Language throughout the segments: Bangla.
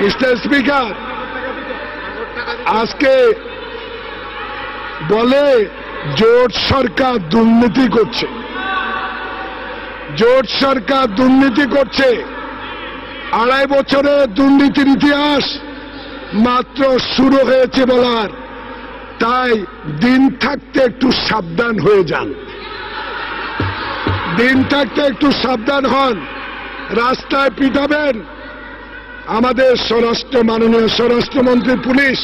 মিস্টার স্পিকার, আজকে বলে জোট সরকার দুর্নীতি করছে, জোট সরকার দুর্নীতি করছে। 2.5 বছরের দুর্নীতির ইতিহাস মাত্র শুরু হয়েছে বলার, তাই দিন থাকতে একটু সাবধান হয়ে যান, দিন থাকতে একটু সাবধান হন। রাস্তায় পিটাবেন আমাদের মাননীয় স্বরাষ্ট্রমন্ত্রী, পুলিশ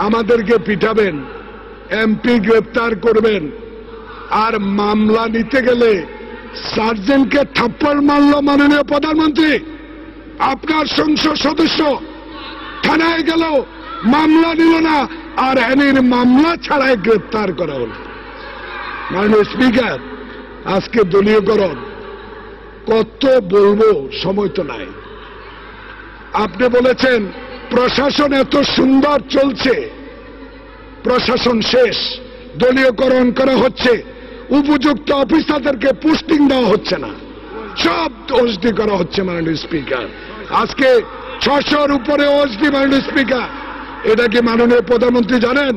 আমাদেরকে পিটাবেন, এমপি গ্রেপ্তার করবেন, আর মামলা নিতে গেলে সার্জেন্টকে থাপ্পড় মারল মাননীয় প্রধানমন্ত্রী। আপনার সংসদ সদস্য থানায় গেল, মামলা নিল না, আর এনির মামলা ছাড়াই গ্রেপ্তার করা হল। মাননীয় স্পিকার, আজকে দলীয়করণ কত বলবো, সময় তো নাই। আপনি বলেছেন প্রশাসন এত সুন্দর চলছে, প্রশাসন শেষ, দলীয়করণ করা হচ্ছে, উপযুক্ত অফিসারদেরকে পোস্টিং দেওয়া হচ্ছে না, সব ওএসডি করা হচ্ছে। মাননীয় স্পিকার, আজকে 600-র উপরে ওএসডি। মাননীয় স্পিকার, এটা কি মাননীয় প্রধানমন্ত্রী জানেন?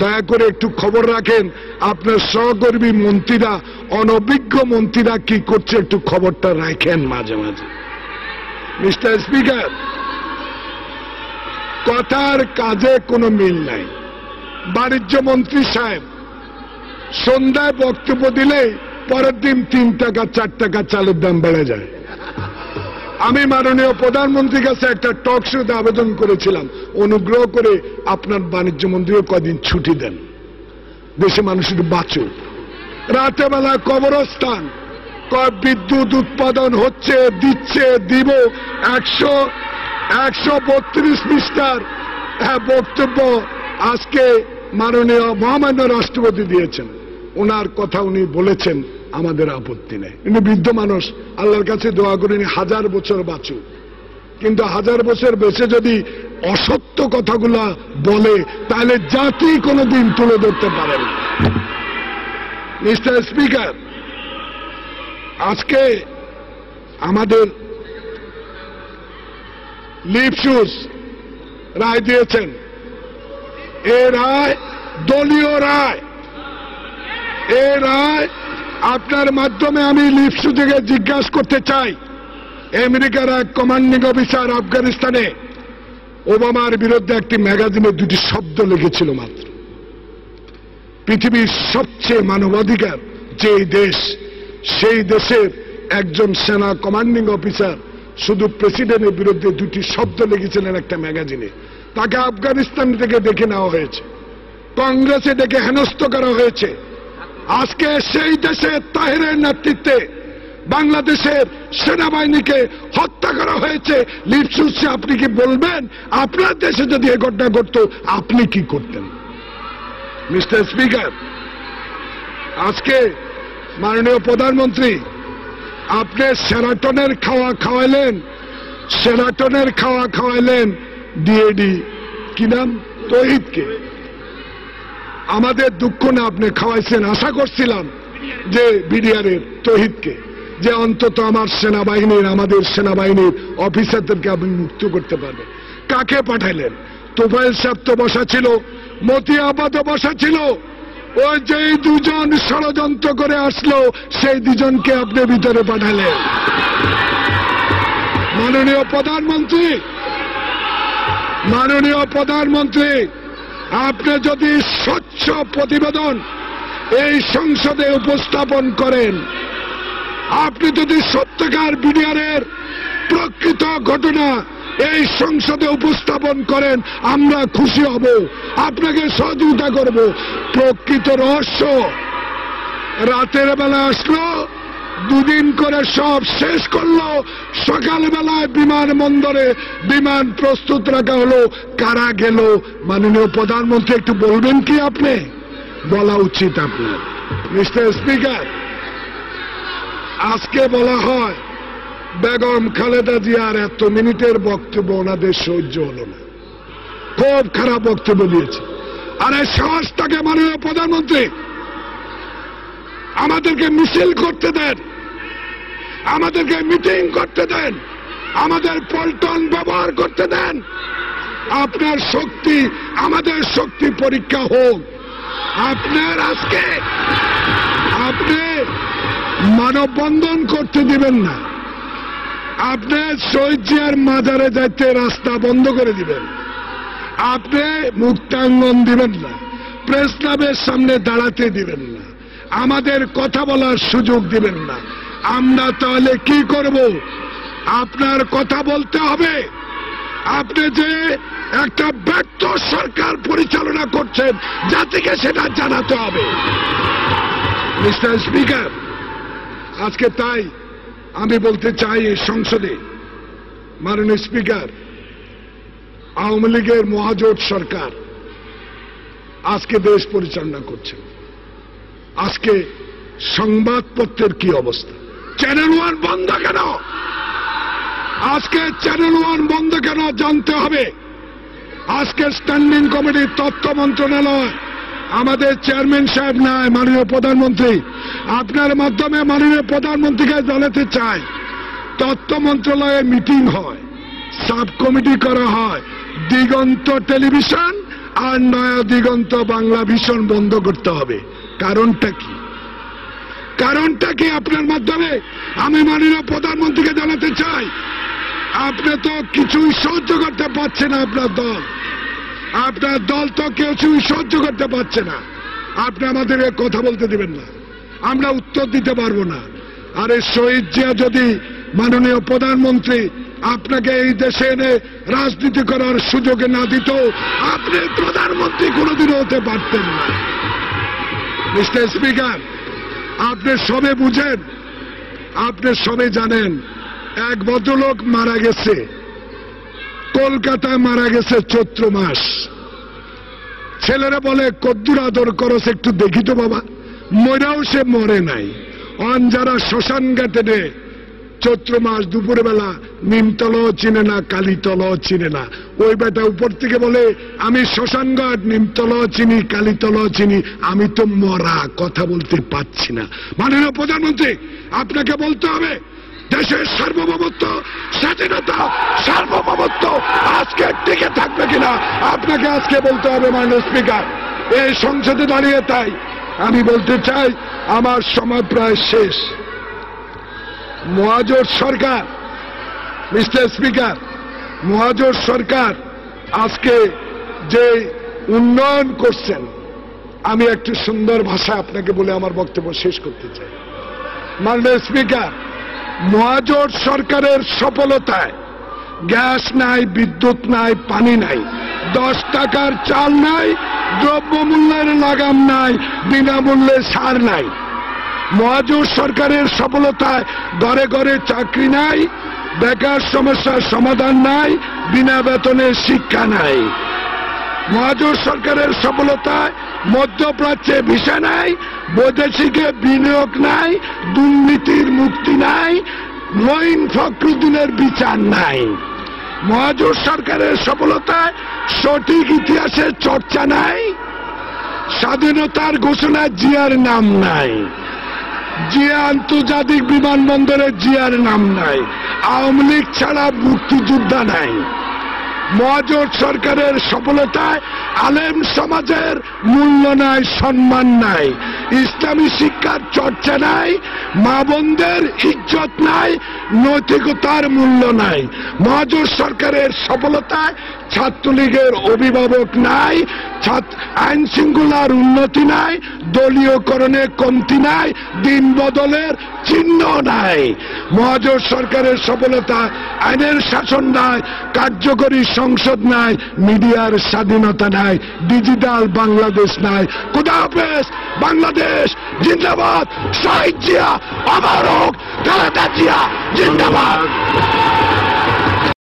দয়া করে একটু খবর রাখেন, আপনার সহকর্মী মন্ত্রীরা, অনভিজ্ঞ মন্ত্রীরা কি করছে, একটু খবরটা রাখেন মাঝে মাঝে। মিস্টার স্পিকার, কথার কাজে কোনো মিল নাই। বাণিজ্য মন্ত্রী সাহেব সন্ধ্যায় বক্তব্য দিলেই পরের দিন 3 টাকা 4 টাকা চালের দাম বেড়ে যায়। আমি মাননীয় প্রধানমন্ত্রীর কাছে একটা টক শোতে আবেদন করেছিলাম, অনুগ্রহ করে আপনার বাণিজ্য মন্ত্রীও কদিন ছুটি দেন, দেশে মানুষের বাঁচুক। রাতে বেলা কবরস্থান, বিদ্যুৎ উৎপাদন হচ্ছে, দিচ্ছে, দিব। 132 পৃষ্ঠার বক্তব্য আজকে মাননীয় মহামান্য রাষ্ট্রপতি দিয়েছেন। ওনার কথা উনি বলেছেন, আমাদের আপত্তি নেই। কিন্তু বৃদ্ধ মানুষ, আল্লাহর কাছে দোয়া করেনি 1000 বছর বাঁচুক, কিন্তু 1000 বছর বেঁচে যদি অসত্য কথাগুলা বলে, তাহলে জাতি কোনোদিন তুলে ধরতে পারে না। মিস্টার স্পিকার, আজকে আমাদের লিপসুস রায় দিয়েছেন, এ রায় দলীয় রায়। এ রায় আপনার মাধ্যমে আমি লিপসু থেকে জিজ্ঞাসা করতে চাই, আমেরিকার এক কমান্ডিং অফিসার আফগানিস্তানে ওবামার বিরুদ্ধে একটি ম্যাগাজিনে 2টি শব্দ লিখেছিল মাত্র। পৃথিবীর সবচেয়ে মানবাধিকার যে দেশ, সেই দেশের একজন সেনা কমান্ডিং অফিসার শুধু প্রেসিডেন্টের বিরুদ্ধে 2টি শব্দ লিখেছিলেন একটা ম্যাগাজিনে। তাকে আফগানিস্তান থেকে ডেকে নেওয়া হয়েছে, কংগ্রেসে ডেকে হেনস্থ করা হয়েছে। আজকে সেই দেশে তাহেরের নেতৃত্বে বাংলাদেশের সেনাবাহিনীকে হত্যা করা হয়েছে। লিপসুসে আপনি কি বলবেন, আপনার দেশে যদি এ ঘটনা ঘটত আপনি কি করতেন? মিস্টার স্পিকার, আজকে মাননীয় প্রধানমন্ত্রী আপনি সেরাটনের খাওয়া খাওয়াইলেন, সেরাটনের খাওয়া খাওয়াইলেন ডিএডি কি নাম, তৌহিদকে। আমাদের দুঃখ না, আপনি খাওয়াইছেন। আশা করছিলাম যে বিডিআরের তৌহিদকে, যে অন্তত আমার সেনাবাহিনীর, আমাদের সেনাবাহিনীর অফিসারদেরকে আপনি মুক্ত করতে পারবেন। কাকে পাঠাইলেন? তোফায়েল সাহেব তো বসা ছিল, মতি আবাদও বসা ছিল। ওই যেই 2 জন ষড়যন্ত্র করে আসলো, সেই 2 জনকে আপনি ভিতরে পাঠালেন। মাননীয় প্রধানমন্ত্রী, মাননীয় প্রধানমন্ত্রী, আপনি যদি স্বচ্ছ প্রতিবেদন এই সংসদে উপস্থাপন করেন, আপনি যদি সত্যকার বিডিআরের প্রকৃত ঘটনা এই সংসদে উপস্থাপন করেন, আমরা খুশি হব, আপনাকে সহযোগিতা করব। প্রকৃত রহস্য রাতের বেলা আসলো, 2 দিন করে সব শেষ করলো, সকালবেলায় বিমানবন্দরে বিমান প্রস্তুত রাখা হলো। কারা গেল? মাননীয় প্রধানমন্ত্রী একটু বলবেন কি? আপনি বলা উচিত আপনার। মিস্টার স্পিকার, আজকে বলা হয় বেগম খালেদা জিয়ার এত মিনিটের বক্তব্য ওনাদের সহ্য হলো না, খুব খারাপ বক্তব্য দিয়েছে। আর এই সাহসটাকে মাননীয় প্রধানমন্ত্রী আমাদেরকে মিছিল করতে দেন, আমাদেরকে মিটিং করতে দেন, আমাদের পল্টন ব্যবহার করতে দেন। আপনার শক্তি আমাদের শক্তি পরীক্ষা হোক। আপনার আজকে আপনি মানববন্ধন করতে দিবেন না, আপনি শহীদ জিয়ার মাজারে যাইতে রাস্তা বন্ধ করে দিবেন, আপনি মুক্তাঙ্গন দিবেন না, প্রেস ক্লাবের সামনে দাঁড়াতে দিবেন না, আমাদের কথা বলার সুযোগ দিবেন না। আমরা তাহলে কি করব? আপনার কথা বলতে হবে। আপনি যে একটা ব্যর্থ সরকার পরিচালনা করছেন জাতিকে সেটা জানাতে হবে। মিস্টার স্পিকার, আজকে তাই আমি বলতে চাই এই সংসদে, মাননীয় স্পিকার, আওয়ামী লীগের মহাজোট সরকার আজকে দেশ পরিচালনা করছে। আজকে সংবাদপত্রের কি অবস্থা? চ্যানেল ওয়ান বন্ধ কেন? আজকে চ্যানেল ওয়ান বন্ধ কেন জানতে হবে। আজকে স্ট্যান্ডিং কমিটির তথ্য মন্ত্রণালয়, আমাদের চেয়ারম্যান সাহেব নাই, মাননীয় প্রধানমন্ত্রী, আপনার মাধ্যমে মাননীয় প্রধানমন্ত্রীকে জানাতে চাই, তথ্য মন্ত্রণালয়ে মিটিং হয়, সাব কমিটি করা হয়, দিগন্ত টেলিভিশন আর নয়া দিগন্ত বাংলা ভিশন বন্ধ করতে হবে। কারণটা কি? কারণটা কি আপনার মাধ্যমে আমি মাননীয় প্রধানমন্ত্রীকে জানাতে চাই। আপনি তো কিছুই সহ্য করতে পারছে না, আপনার দল তো কিছুই সহ্য করতে পারছে না। আপনি আমাদেরকে কথা বলতে দিবেন না, আমরা উত্তর দিতে পারবো না। আরে শহীদ জিয়া যদি মাননীয় প্রধানমন্ত্রী আপনাকে এই দেশে এনে রাজনীতি করার সুযোগ না দিত, আপনি প্রধানমন্ত্রী কোনোদিনও হতে পারতেন না। মিস্টার স্পিকার, আপনি সবে বুঝেন, আপনি সবে জানেন, এক ভদ্রলোক মারা গেছে, কলকাতায় মারা গেছে চৈত্র মাস। ছেলেরা বলে কদ্দুর আদর করস একটু দেখি তো বাবা, মরাও সে মরে নাই। অন যারা শ্মশান ঘাটে চৈত্র মাস দুপুরে বেলা নিমতলাও চিনে না, কালীতলাও চিনে না, ওই বেটা উপর থেকে বলে আমি শ্মশানঘাট নিমতলাও চিনি, কালীতলাও চিনি, আমি তো মরা, কথা বলতে পারছি না। মাননীয় প্রধানমন্ত্রী, আপনাকে বলতে হবে দেশের সার্বভৌমত্ব, স্বাধীনতা, সার্বভৌমত্ব আজকে টিকে থাকবে কিনা আপনাকে আজকে বলতে হবে। মাননীয় স্পিকার, এই সংসদে দাঁড়িয়ে তাই আমি বলতে চাই, আমার সময় প্রায় শেষ। মহাজোট সরকার, মিস্টার স্পিকার, মহাজোট সরকার আজকে যে উন্নয়ন করছেন, আমি একটি সুন্দর ভাষা আপনাকে বলে আমার বক্তব্য শেষ করতে চাই। মাননীয় স্পিকার, মহাজোট সরকারের সফলতায় গ্যাস নাই, বিদ্যুৎ নাই, পানি নাই, 10 টাকার চাল নাই, দ্রব্যমূল্যের লাগাম নাই, বিনামূল্যে সার নাই। মহাজোট সরকারের সফলতায় ঘরে ঘরে চাকরি নাই, বেকার সমস্যার সমাধান নাই, বিনা বেতনে শিক্ষা নাই। মহাজোট সরকারের সফলতায় মধ্যপ্রাচ্যে ভিসা নাই, বৈদেশিকে বিনিয়োগ নাই, দুর্নীতির মুক্তি নাই, মঈন ফখরুদ্দিনের বিচার নাই। মহাজোট সরকারের সফলতায় সঠিক ইতিহাসের চর্চা নাই, স্বাধীনতার ঘোষণায় জিয়ার নাম নাই, জিয়া আন্তর্জাতিক বিমানবন্দরে জিয়ার নাম নাই, আওয়ামী লীগ ছাড়া মুক্তিযোদ্ধা নাই। মহাজোট সরকারের সফলতায় আলেম সমাজের মূল্য নাই, সম্মান নাই, ইসলামী শিক্ষার চর্চা নাই, মা বোনদের ইজ্জত নাই, নৈতিকতার মূল্য নাই। মহাজোট সরকারের সফলতায় ছাত্রলীগের অভিভাবক নাই, আইন শৃঙ্খলার উন্নতি নাই, দলীয়করণে কমতি নাই, দিন বদলের চিহ্ন নাই। মহাজোট সরকারের সফলতা আইনের শাসন নাই, কার্যকরী সংসদ নাই, মিডিয়ার স্বাধীনতা নাই, ডিজিটাল বাংলাদেশ নাই। খোদা হাফেজ, বাংলাদেশ জিন্দাবাদ, শহীদ জিয়া অমর হোক, খালেদা জিয়া জিন্দাবাদ।